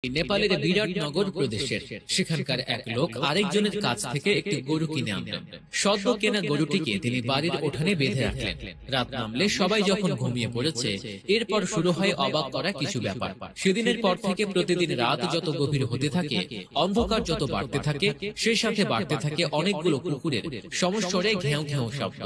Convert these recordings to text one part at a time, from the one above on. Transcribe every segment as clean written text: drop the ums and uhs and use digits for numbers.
নেপালের বিরাট নগর প্রদেশের সেখানকার এক লোক আরেকজনের কাছ থেকে একটি গরু কিনে আনলেন। সদ্য কেনা গরুটিকে তিনি বাড়ির উঠানে বেঁধে রাখলেন। রাত নামলে সবাই যখন ঘুমিয়ে পড়েছে, এরপর শুরু হয় অবাক করা কিছু ব্যাপার। সেদিনের পর থেকে প্রতিদিন রাত যত গভীর হতে থাকে, অন্ধকার যত বাড়তে থাকে, সেই সাথে বাড়তে থাকে অনেকগুলো কুকুরের সমস্বরে ঘেউ ঘেউ শব্দ।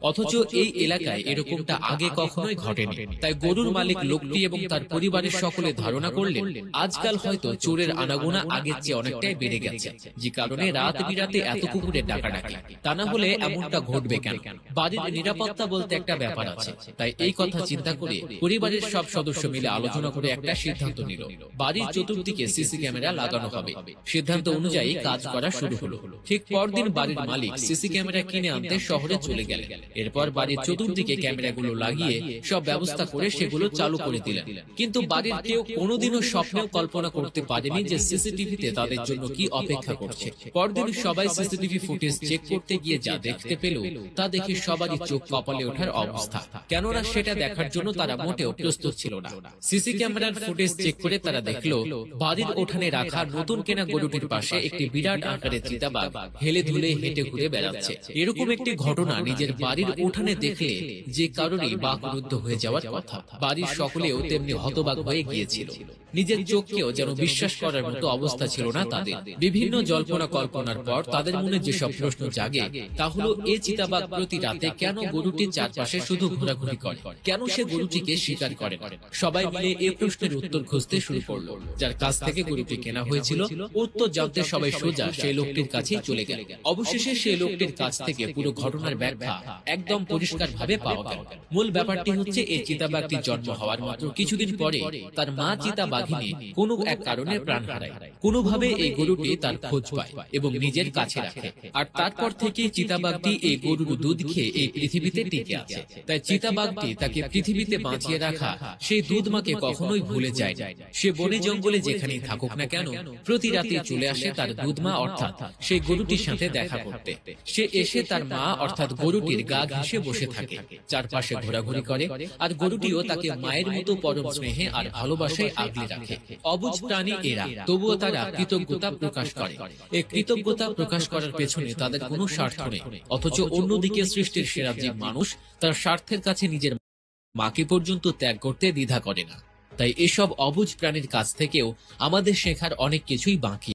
অথচ এই এলাকায় এরকমটা আগে কখনোই ঘটেনি। তাই গরুর মালিক লোকটি এবং তার পরিবারের সকলে ধারণা করলেন আজকাল হয়তো চোরের আনাগোনা আগের চেয়ে অনেকটাই বেড়ে গেছে, যে কারণে রাত বিরাতে এত কুকুরের ডাকাডাকি। তা না হলে এমনটা ঘটবে কেন? বাড়ির নিরাপত্তা বলতে একটা ব্যাপার আছে। তাই এই কথা চিন্তা করে পরিবারের সব সদস্য মিলে আলোচনা করে একটা সিদ্ধান্ত নিল, বাড়ির চতুর্দিকে সিসি ক্যামেরা লাগানো হবে। সিদ্ধান্ত অনুযায়ী কাজ করা শুরু হলো। ঠিক পরদিন বাড়ির মালিক সিসি ক্যামেরা কিনে আনতে শহরে চলে গেলেন। এরপর বাড়ির চতুর্দিকে ক্যামেরাগুলো লাগিয়ে সব ব্যবস্থা করে সেগুলো চালু করে দিলেন। কিন্তু বাড়ির কেউ কোনোদিনও স্বপ্নেও কল্পনা করতে পারেনি যে সিসিটিভিতে তাদের জন্য কি অপেক্ষা করছে। পরদিন সবাই সিসিটিভি ফুটেজ চেক করতে গিয়ে যা দেখতে পেল, তা দেখে সবারই চোখ কপালে ওঠার অবস্থা। কেননা সেটা দেখার জন্য তারা মোটেও প্রস্তুত ছিল না। সিসি ক্যামেরার ফুটেজ চেক করে তারা দেখলো বাড়ির উঠানে রাখা নতুন কেনা গরুটির পাশে একটি বিরাট আকারের চিতাবাঘ হেলে ধুলে হেঁটে ঘুরে বেড়াচ্ছে। এরকম একটি ঘটনা নিজের বাড়ির উঠানে দেখলে যে কারণে বাকরুদ্ধ হয়ে যাওয়ার কথা। বাড়ির সকলেও তেমনি হতবাক হয়ে গিয়েছিল। নিজের চোখকেও যেন বিশ্বাস করার মতো অবস্থা ছিল না তাদের। বিভিন্ন জল্পনা কল্পনার পর তাদের মনে যেসব প্রশ্ন জাগে, তা হলো এই চিতাবাঘ প্রতি রাতে কেন গরুটির চারপাশে শুধু ঘোরাঘুরি করে, কেন সে গরুটিকে শিকার করে। সবাই মিলে এই প্রশ্নের উত্তর খুঁজতে শুরু করলো। যার কাছ থেকে গরুটি কেনা হয়েছিল, উত্তর জানতে সবাই সোজা সেই লোকটির কাছেই চলে গেল। অবশেষে সেই লোকটির কাছ থেকে পুরো ঘটনার ব্যাখ্যা একদম পরিষ্কার ভাবে পাওয়া গেল। মূল ব্যাপারটি হচ্ছে এই চিতাবাঘটি জন্ম হওয়ার মাত্র কিছুদিন পরে তার মা চিতাবাঘিনী কোনো এক কারণে প্রাণ হারায়। কোনোভাবে এই গরুটি তার খোঁজ পায় এবং নিজের কাছে রাখে। আর তারপর থেকে চিতাবাঘটি এই গরুর দুধ খেয়ে এই পৃথিবীতে টিকে আছে। তাই চিতাবাঘটি তাকে পৃথিবীতে বাঁচিয়ে রাখা সেই দুধ মাকে কখনোই ভুলে যায় না। সে বনে জঙ্গলে যেখানেই থাকুক না কেন, প্রতি রাতে চলে আসে তার দুধ মা অর্থাৎ সেই গরুটির সাথে দেখা করতে। সে এসে তার মা অর্থাৎ গরুটির গা ঘেঁষে বসে থাকে, চারপাশে ঘোরাঘুরি করে, আর গরুটিও তাকে মায়ের মতো পরম স্নেহে আর ভালোবাসায় আগলে রাখে। অবুঝ প্রাণী এরা, তবুও তারা কৃতজ্ঞতা প্রকাশ করে। এই কৃতজ্ঞতা প্রকাশ করার পেছনে তাদের কোনো স্বার্থ নেই। অথচ অন্যদিকে সৃষ্টির সেরা জীব মানুষ তার স্বার্থের কাছে নিজের মাকে পর্যন্ত ত্যাগ করতে দ্বিধা করে না। তাই এসব অবুঝ প্রাণীর কাছ থেকেও আমাদের শেখার অনেক কিছুই বাকি।